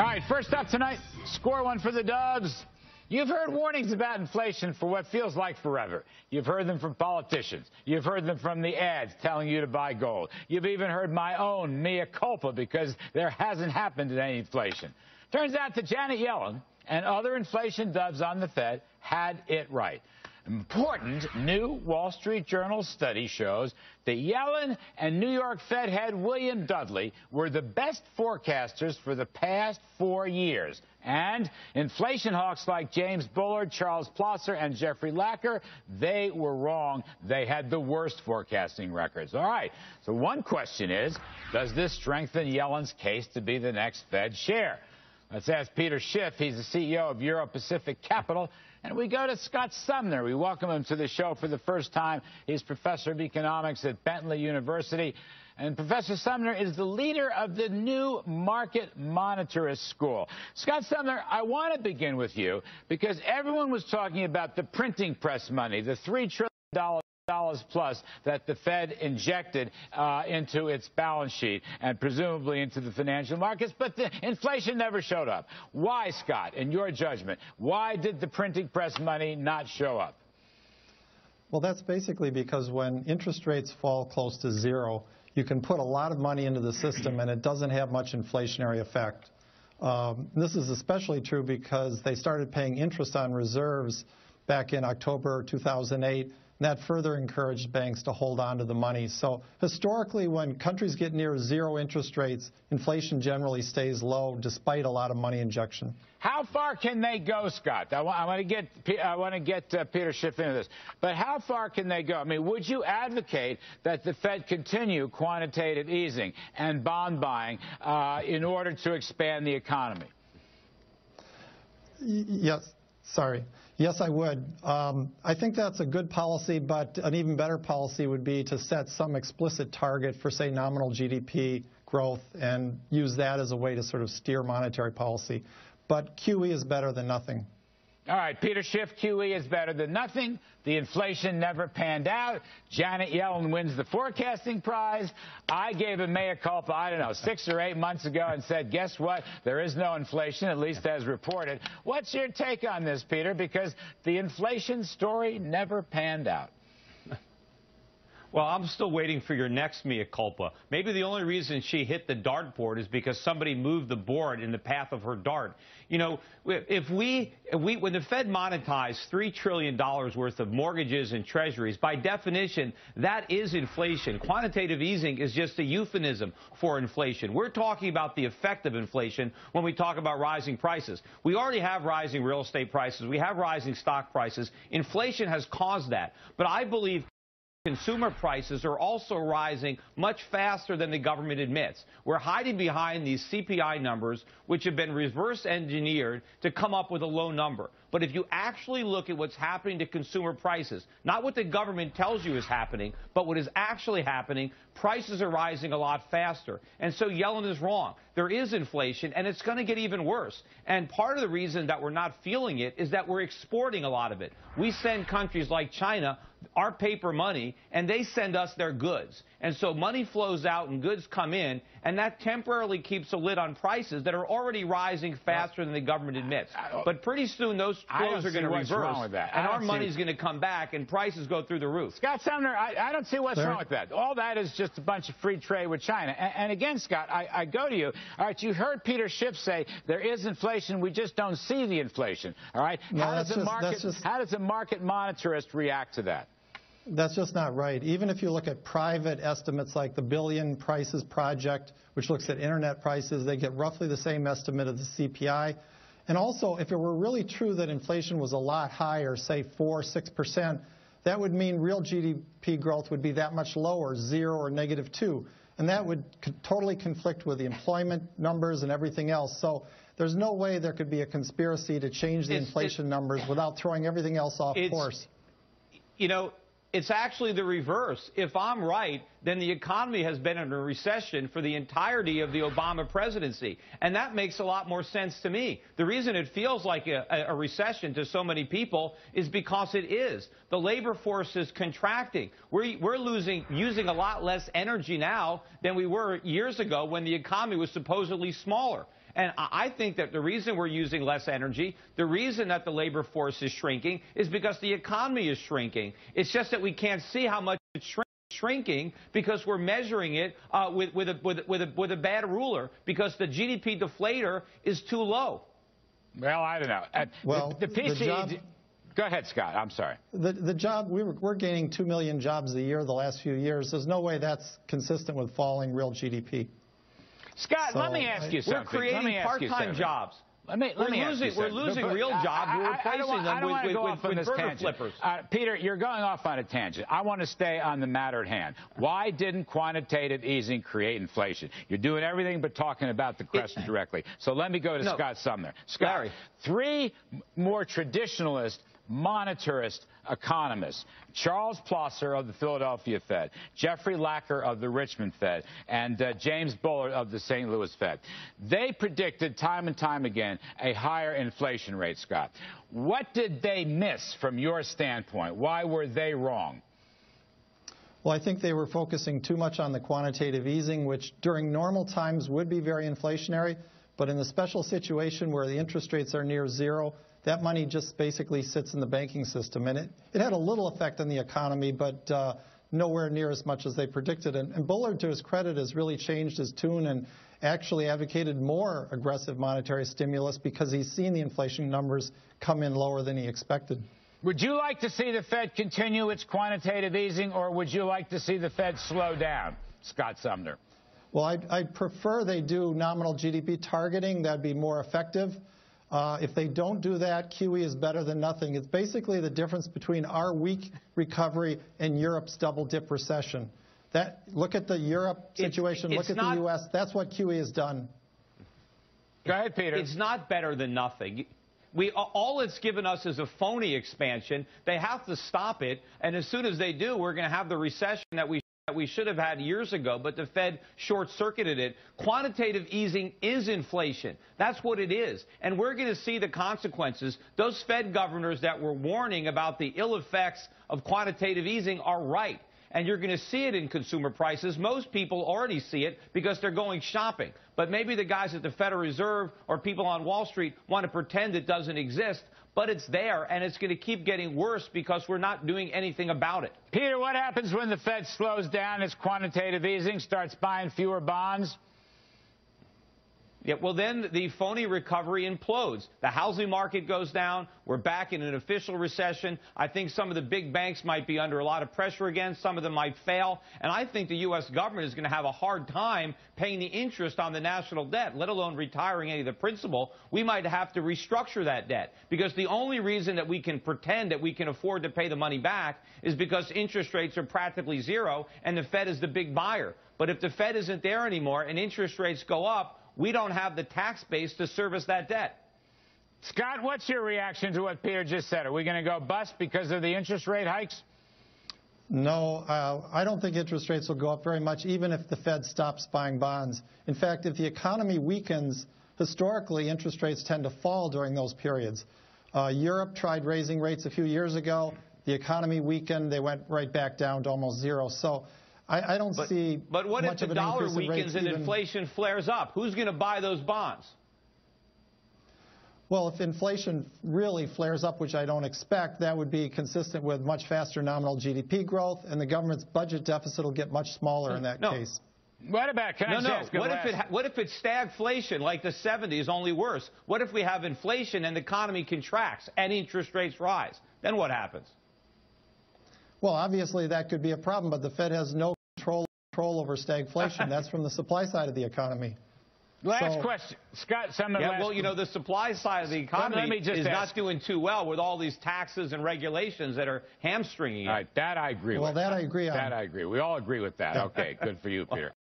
All right, first up tonight, score one for the Dubs. You've heard warnings about inflation for what feels like forever. You've heard them from politicians. You've heard them from the ads telling you to buy gold. You've even heard my own mea culpa because there hasn't happened any inflation. Turns out that Janet Yellen and other inflation dubs on the Fed had it right. Important new Wall Street Journal study shows that Yellen and New York Fed head William Dudley were the best forecasters for the past 4 years. And inflation hawks like James Bullard, Charles Plosser, and Jeffrey Lacker, they were wrong. They had the worst forecasting records. All right, so one question is, does this strengthen Yellen's case to be the next Fed chair? Let's ask Peter Schiff. He's the CEO of Euro Pacific Capital. And we go to Scott Sumner. We welcome him to the show for the first time. He's professor of economics at Bentley University. And Professor Sumner is the leader of the new Market Monetarist School. Scott Sumner, I want to begin with you because everyone was talking about the printing press money, the $3 trillion plus that the Fed injected into its balance sheet and presumably into the financial markets, but the inflation never showed up. Why, Scott, in your judgment, why did the printing press money not show up? Well, that's basically because when interest rates fall close to zero, you can put a lot of money into the system and it doesn't have much inflationary effect. This is especially true because they started paying interest on reserves back in October 2008. And that further encouraged banks to hold on to the money. So historically, when countries get near zero interest rates, inflation generally stays low despite a lot of money injection. How far can they go, Scott? I want to get Peter Schiff into this. But how far can they go? I mean, would you advocate that the Fed continue quantitative easing and bond buying in order to expand the economy? Yes. Sorry. Yes, I would. I think that's a good policy, but an even better policy would be to set some explicit target for, say, nominal GDP growth and use that as a way to sort of steer monetary policy. But QE is better than nothing. All right, Peter Schiff, QE is better than nothing. The inflation never panned out. Janet Yellen wins the forecasting prize. I gave a mea culpa, I don't know, 6 or 8 months ago and said, guess what? There is no inflation, at least as reported. What's your take on this, Peter? Because the inflation story never panned out. Well, I'm still waiting for your next mea culpa. Maybe the only reason she hit the dartboard is because somebody moved the board in the path of her dart. You know, when the Fed monetized $3 trillion worth of mortgages and treasuries, by definition, that is inflation. Quantitative easing is just a euphemism for inflation. We're talking about the effect of inflation when we talk about rising prices. We already have rising real estate prices. We have rising stock prices. Inflation has caused that. But I believe consumer prices are also rising much faster than the government admits. We're hiding behind these CPI numbers, which have been reverse engineered to come up with a low number. But if you actually look at what's happening to consumer prices, not what the government tells you is happening, but what is actually happening, prices are rising a lot faster. And so Yellen is wrong. There is inflation, and it's going to get even worse. And part of the reason that we're not feeling it is that we're exporting a lot of it. We send countries like China our paper money, and they send us their goods. And so money flows out and goods come in, and that temporarily keeps a lid on prices that are already rising faster than the government admits. But pretty soon those flows are going to reverse, and our money's going to come back, and prices go through the roof. Scott Sumner, I don't see what's wrong with that. All that is just a bunch of free trade with China. And again, Scott, I go to you. All right, you heard Peter Schiff say there is inflation. We just don't see the inflation. All right? No, how does a market monetarist react to that? That's just not right. Even if you look at private estimates like the Billion Prices Project, which looks at internet prices, they get roughly the same estimate of the CPI. And also, if it were really true that inflation was a lot higher, say 4 or 6%, that would mean real GDP growth would be that much lower, 0 or -2. And that would totally conflict with the employment numbers and everything else. So there's no way there could be a conspiracy to change the inflation numbers without throwing everything else off course. You know, it's actually the reverse. If I'm right, then the economy has been in a recession for the entirety of the Obama presidency. And that makes a lot more sense to me. The reason it feels like a recession to so many people is because it is. The labor force is contracting. We're using a lot less energy now than we were years ago when the economy was supposedly smaller. And I think that the reason we're using less energy, the reason that the labor force is shrinking, is because the economy is shrinking. It's just that we can't see how much it's shrinking because we're measuring it with a bad ruler, because the GDP deflator is too low. Well, I don't know. The PC. Go ahead, Scott. I'm sorry. The job, we're gaining 2 million jobs a year the last few years. There's no way that's consistent with falling real GDP. Scott, let me ask you something. We're creating part-time jobs. We're losing real jobs. We're replacing them with burger flippers. Peter, you're going off on a tangent. I want to stay on the matter at hand. Why didn't quantitative easing create inflation? You're doing everything but talking about the question directly. So let me go to Scott Sumner. Scott, Larry. 3 more traditionalist, monetarist economists, Charles Plosser of the Philadelphia Fed, Jeffrey Lacker of the Richmond Fed, and James Bullard of the St. Louis Fed. They predicted time and time again a higher inflation rate, Scott. What did they miss from your standpoint? Why were they wrong? Well, I think they were focusing too much on the quantitative easing, which during normal times would be very inflationary, but in the special situation where the interest rates are near zero, that money just basically sits in the banking system. And it had a little effect on the economy, but nowhere near as much as they predicted. And Bullard, to his credit, has really changed his tune and actually advocated more aggressive monetary stimulus because he's seen the inflation numbers come in lower than he expected. Would you like to see the Fed continue its quantitative easing, or would you like to see the Fed slow down? Scott Sumner. Well, I'd prefer they do nominal GDP targeting. That'd be more effective. If they don't do that, QE is better than nothing. It's basically the difference between our weak recovery and Europe's double-dip recession. Look at the Europe situation. Look at the U.S. That's what QE has done. Go ahead, Peter. It's not better than nothing. All it's given us is a phony expansion. They have to stop it, and as soon as they do, we're going to have the recession that we should have had years ago, but the Fed short-circuited it. Quantitative easing is inflation. That's what it is. And we're going to see the consequences. Those Fed governors that were warning about the ill effects of quantitative easing are right. And you're going to see it in consumer prices. Most people already see it because they're going shopping. But maybe the guys at the Federal Reserve or people on Wall Street want to pretend it doesn't exist. But it's there, and it's going to keep getting worse because we're not doing anything about it. Peter, what happens when the Fed slows down its quantitative easing, starts buying fewer bonds? Yeah, well, then the phony recovery implodes. The housing market goes down. We're back in an official recession. I think some of the big banks might be under a lot of pressure again. Some of them might fail. And I think the U.S. government is going to have a hard time paying the interest on the national debt, let alone retiring any of the principal. We might have to restructure that debt, because the only reason that we can pretend that we can afford to pay the money back is because interest rates are practically zero and the Fed is the big buyer. But if the Fed isn't there anymore and interest rates go up, we don't have the tax base to service that debt. Scott, what's your reaction to what Peter just said? Are we going to go bust because of the interest rate hikes? No, I don't think interest rates will go up very much, even if the Fed stops buying bonds. In fact, if the economy weakens, historically, interest rates tend to fall during those periods. Europe tried raising rates a few years ago. The economy weakened. They went right back down to almost zero. So I don't see much of an increase in rates. But what if the dollar weakens and inflation flares up? Who's going to buy those bonds? Well, if inflation really flares up, which I don't expect, that would be consistent with much faster nominal GDP growth, and the government's budget deficit will get much smaller in that case. What about, what if it's stagflation like the 70s, only worse? What if we have inflation and the economy contracts and interest rates rise? Then what happens? Well, obviously that could be a problem, but the Fed has no control over stagflation. That's from the supply side of the economy. Last question. Scott, well, you know, the supply side of the economy is not doing too well with all these taxes and regulations that are hamstringing it. All right, that I agree with. Well, that I agree on. That I agree. We all agree with that. Okay, good for you, Peter.